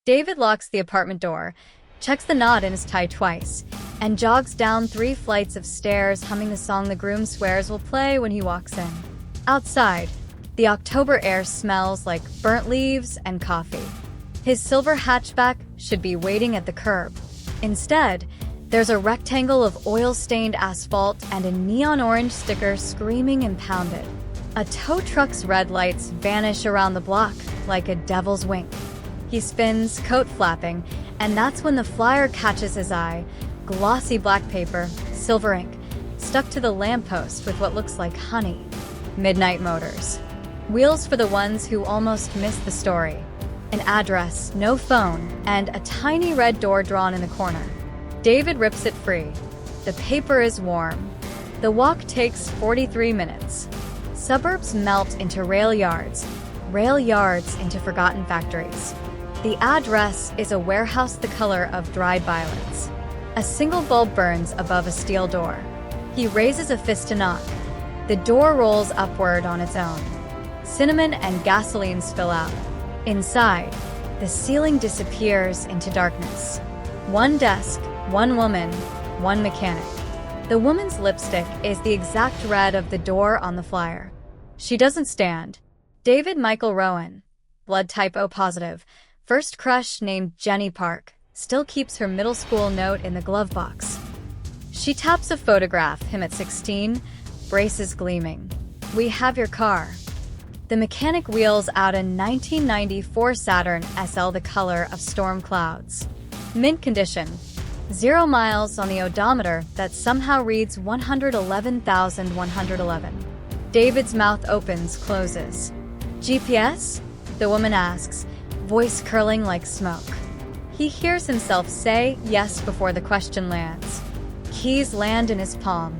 David locks the apartment door, checks the knot in his tie twice, and jogs down 3 flights of stairs humming the song the groom swears will play when he walks in. Outside, the October air smells like burnt leaves and coffee. His silver hatchback should be waiting at the curb. Instead, there's a rectangle of oil-stained asphalt and a neon orange sticker screaming impounded. A tow truck's red lights vanish around the block like a devil's wink. He spins, coat flapping, and that's when the flyer catches his eye. Glossy black paper, silver ink, stuck to the lamppost with what looks like honey. Midnight Motors. Wheels for the ones who almost missed the story. An address, no phone, and a tiny red door drawn in the corner. David rips it free. The paper is warm. The walk takes 43 minutes. Suburbs melt into rail yards into forgotten factories. The address is a warehouse the color of dried violets. A single bulb burns above a steel door. He raises a fist to knock. The door rolls upward on its own. Cinnamon and gasoline spill out. Inside, the ceiling disappears into darkness. One desk, one woman, one mechanic. The woman's lipstick is the exact red of the door on the flyer. She doesn't stand. David Michael Rowan, blood type O positive, first crush named Jenny Park, still keeps her middle school note in the glove box. She taps a photograph, him at 16, braces gleaming. "We have your car." The mechanic wheels out a 1994 Saturn SL the color of storm clouds. Mint condition. 0 miles on the odometer that somehow reads 111,111. David's mouth opens, closes. "GPS?" the woman asks, voice curling like smoke. He hears himself say yes before the question lands. Keys land in his palm,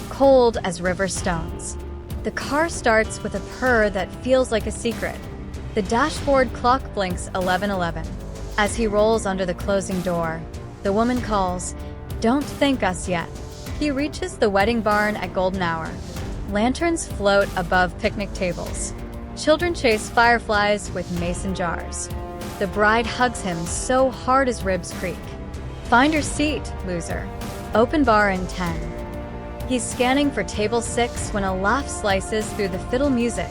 cold as river stones. The car starts with a purr that feels like a secret. The dashboard clock blinks 11:11. As he rolls under the closing door, the woman calls, "Don't thank us yet." He reaches the wedding barn at golden hour. Lanterns float above picnic tables. Children chase fireflies with mason jars. The bride hugs him so hard his ribs creak. "Find your seat, loser." Open bar in 10. He's scanning for table 6 when a laugh slices through the fiddle music.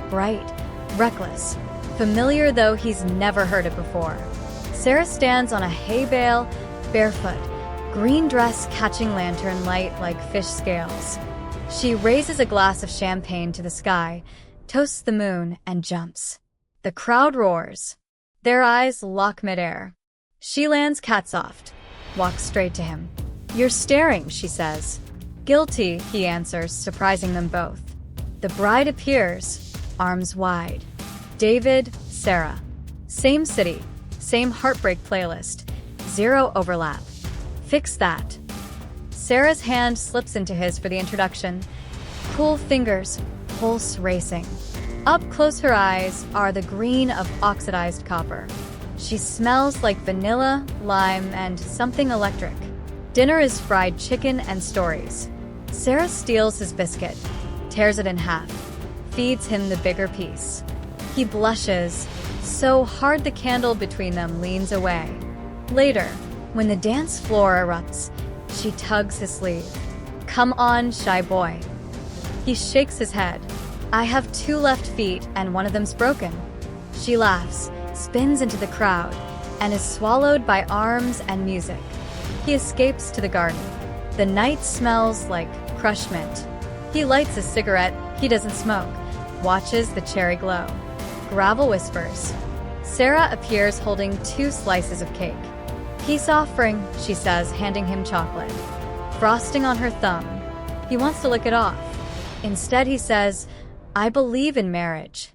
Bright, reckless, familiar though he's never heard it before. Sarah stands on a hay bale, barefoot, green dress catching lantern light like fish scales. She raises a glass of champagne to the sky, toasts the moon, and jumps. The crowd roars. Their eyes lock midair. She lands catsoft, walks straight to him. "You're staring," she says. "Guilty," he answers, surprising them both. The bride appears, arms wide. David, Sarah. Same city, same heartbreak playlist, 0 overlap. Fix that. Sarah's hand slips into his for the introduction. Cool fingers, pulse racing. Up close her eyes are the green of oxidized copper. She smells like vanilla, lime, and something electric. Dinner is fried chicken and stories. Sarah steals his biscuit, tears it in half, feeds him the bigger piece. He blushes, so hard the candle between them leans away. Later, when the dance floor erupts, she tugs his sleeve. "Come on, shy boy." He shakes his head. "I have 2 left feet and one of them's broken." She laughs, spins into the crowd, and is swallowed by arms and music. He escapes to the garden. The night smells like crushed mint. He lights a cigarette. He doesn't smoke. Watches the cherry glow. Gravel whispers. Sarah appears holding 2 slices of cake. "Peace offering," she says, handing him chocolate. Frosting on her thumb. He wants to lick it off. Instead, he says, "I believe in marriage."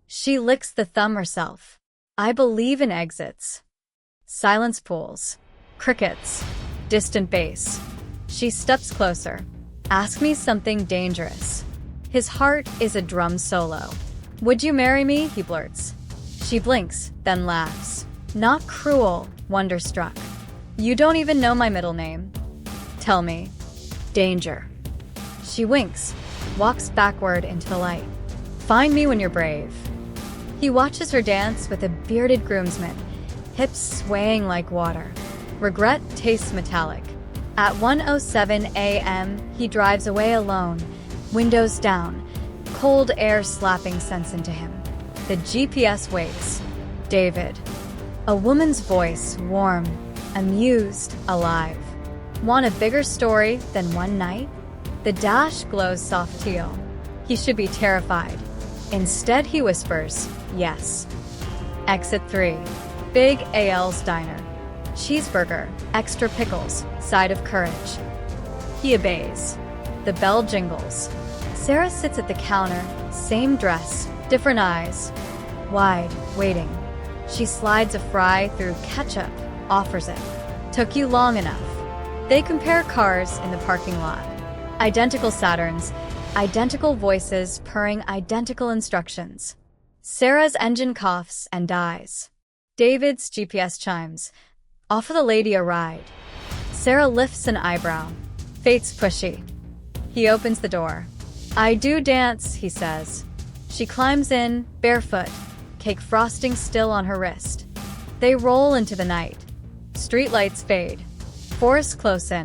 She licks the thumb herself. "I believe in exits." Silence pools. Crickets. Distant bass. She steps closer. "Ask me something dangerous." His heart is a drum solo. "Would you marry me?" he blurts. She blinks, then laughs. Not cruel, wonderstruck. "You don't even know my middle name." "Tell me." "Danger." She winks, walks backward into the light. "Find me when you're brave." He watches her dance with a bearded groomsman. hips swaying like water. Regret tastes metallic. At 1:07 a.m., he drives away alone, windows down, cold air slapping sense into him. The GPS waits. David. A woman's voice, warm, amused, alive. Want a bigger story than one night? The dash glows soft teal. He should be terrified. Instead, he whispers, yes. Exit 3. Big AL's Diner. Cheeseburger, extra pickles, side of courage. He obeys. The bell jingles. Sarah sits at the counter, same dress, different eyes. Wide, waiting. She slides a fry through ketchup, offers it. Took you long enough. They compare cars in the parking lot. Identical Saturns, identical voices purring identical instructions. Sarah's engine coughs and dies. David's GPS chimes. Offer the lady a ride. Sarah lifts an eyebrow. Fate's pushy. He opens the door. I do dance, he says. She climbs in, barefoot, cake frosting still on her wrist. They roll into the night. Streetlights fade. Forests close in.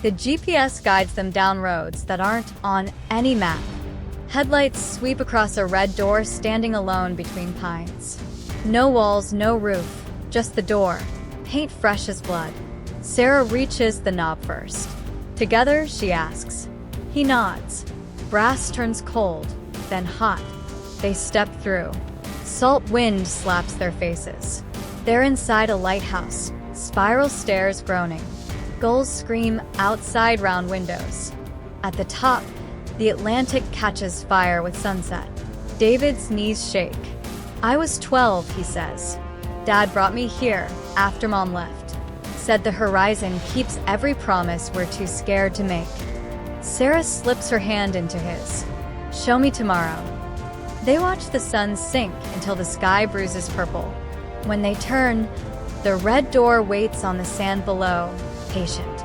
The GPS guides them down roads that aren't on any map. Headlights sweep across a red door standing alone between pines. No walls, no roof, just the door. Paint fresh as blood. Sarah reaches the knob first. Together, she asks. He nods. Brass turns cold, then hot. They step through. Salt wind slaps their faces. They're inside a lighthouse, spiral stairs groaning. Gulls scream outside round windows. At the top, the Atlantic catches fire with sunset. David's knees shake. I was 12, he says. Dad brought me here, after Mom left. Said the horizon keeps every promise we're too scared to make. Sarah slips her hand into his. Show me tomorrow. They watch the sun sink until the sky bruises purple. When they turn, the red door waits on the sand below, patient.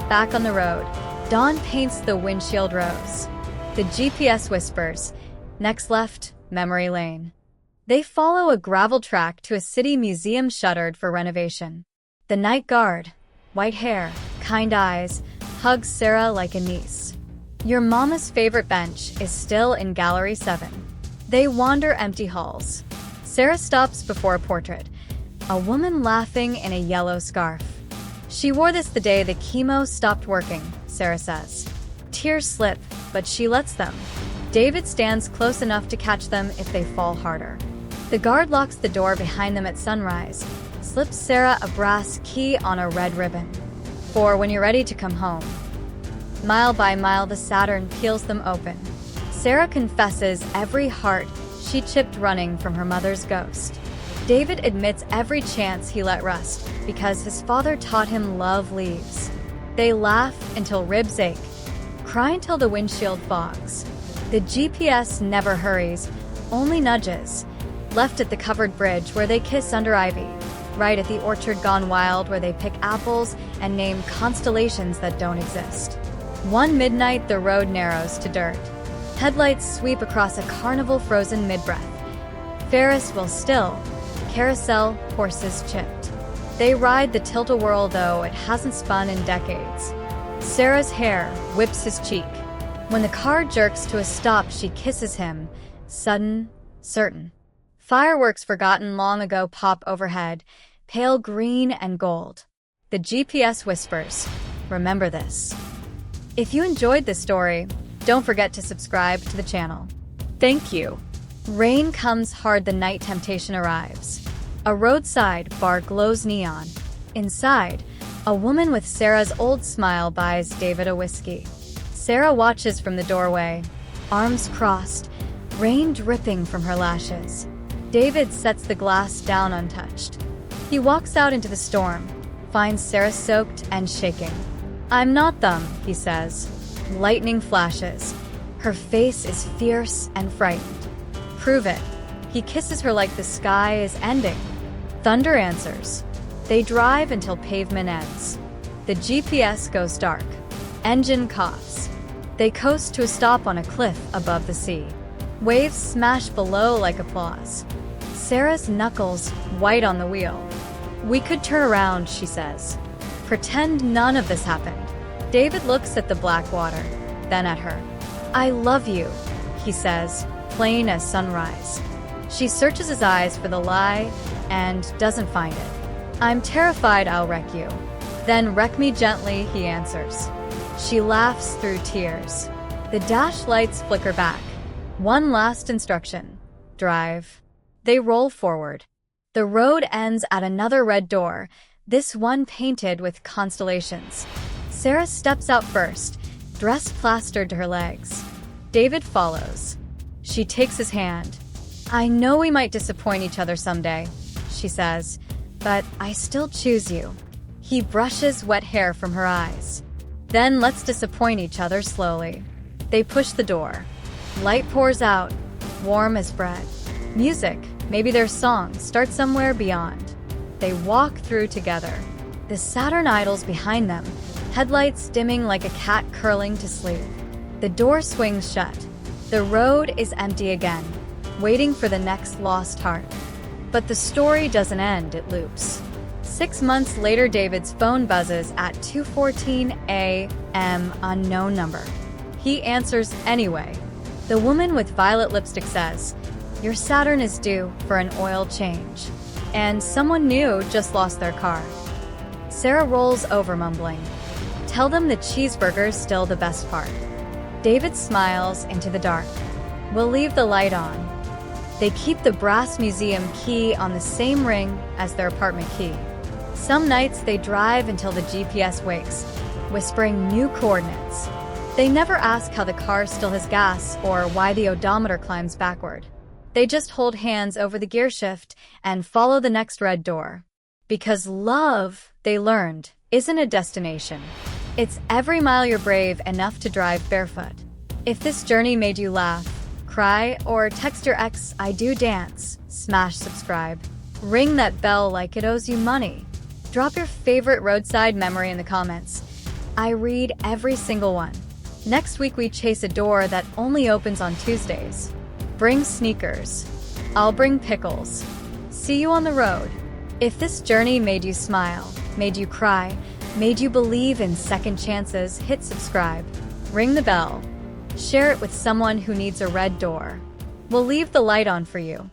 Back on the road, dawn paints the windshield rose. The GPS whispers, next left, memory lane. They follow a gravel track to a city museum shuttered for renovation. The night guard, white hair, kind eyes, hugs Sarah like a niece. Your mama's favorite bench is still in Gallery 7. They wander empty halls. Sarah stops before a portrait, a woman laughing in a yellow scarf. She wore this the day the chemo stopped working, Sarah says. Tears slip, but she lets them. David stands close enough to catch them if they fall harder. The guard locks the door behind them at sunrise, slips Sarah a brass key on a red ribbon. For when you're ready to come home. Mile by mile, the Saturn peels them open. Sarah confesses every heart she chipped running from her mother's ghost. David admits every chance he let rust because his father taught him love leaves. They laugh until ribs ache, cry until the windshield fogs. The GPS never hurries, only nudges. Left at the covered bridge where they kiss under ivy. Right at the orchard gone wild where they pick apples and name constellations that don't exist. One midnight, the road narrows to dirt. Headlights sweep across a carnival frozen mid-breath. Ferris wheel still, carousel, horses chipped. They ride the tilt-a-whirl though it hasn't spun in decades. Sarah's hair whips his cheek. When the car jerks to a stop, she kisses him, sudden, certain. Fireworks forgotten long ago pop overhead, pale green and gold. The GPS whispers, remember this. If you enjoyed this story, don't forget to subscribe to the channel. Thank you. Rain comes hard, the night temptation arrives. A roadside bar glows neon. Inside, a woman with Sarah's old smile buys David a whiskey. Sarah watches from the doorway, arms crossed, rain dripping from her lashes. David sets the glass down untouched. He walks out into the storm, finds Sarah soaked and shaking. I'm not them, he says. Lightning flashes. Her face is fierce and frightened. Prove it. He kisses her like the sky is ending. Thunder answers. They drive until pavement ends. The GPS goes dark. Engine coughs. They coast to a stop on a cliff above the sea. Waves smash below like applause. Sarah's knuckles white on the wheel. We could turn around, she says. Pretend none of this happened. David looks at the black water, then at her. I love you, he says, plain as sunrise. She searches his eyes for the lie and doesn't find it. I'm terrified I'll wreck you. Then wreck me gently, he answers. She laughs through tears. The dash lights flicker back. One last instruction. Drive. They roll forward. The road ends at another red door, this one painted with constellations. Sarah steps out first, dress plastered to her legs. David follows. She takes his hand. I know we might disappoint each other someday, she says, but I still choose you. He brushes wet hair from her eyes. Then let's disappoint each other slowly. They push the door. Light pours out, warm as bread. Music, maybe their song, starts somewhere beyond. They walk through together. The Saturn idles behind them, headlights dimming like a cat curling to sleep. The door swings shut. The road is empty again, waiting for the next lost heart. But the story doesn't end, it loops. 6 months later, David's phone buzzes at 2:14 a.m. unknown number. He answers anyway. The woman with violet lipstick says, your Saturn is due for an oil change. And someone new just lost their car. Sarah rolls over, mumbling, tell them the cheeseburger's still the best part. David smiles into the dark. We'll leave the light on. They keep the brass museum key on the same ring as their apartment key. Some nights they drive until the GPS wakes, whispering new coordinates. They never ask how the car still has gas or why the odometer climbs backward. They just hold hands over the gear shift and follow the next red door. Because love, they learned, isn't a destination. It's every mile you're brave enough to drive barefoot. If this journey made you laugh, cry, or text your ex, I do dance, smash subscribe. Ring that bell like it owes you money. Drop your favorite roadside memory in the comments. I read every single one. Next week we chase a door that only opens on Tuesdays. Bring sneakers. I'll bring pickles. See you on the road. If this journey made you smile, made you cry, made you believe in second chances, hit subscribe. Ring the bell. Share it with someone who needs a red door. We'll leave the light on for you.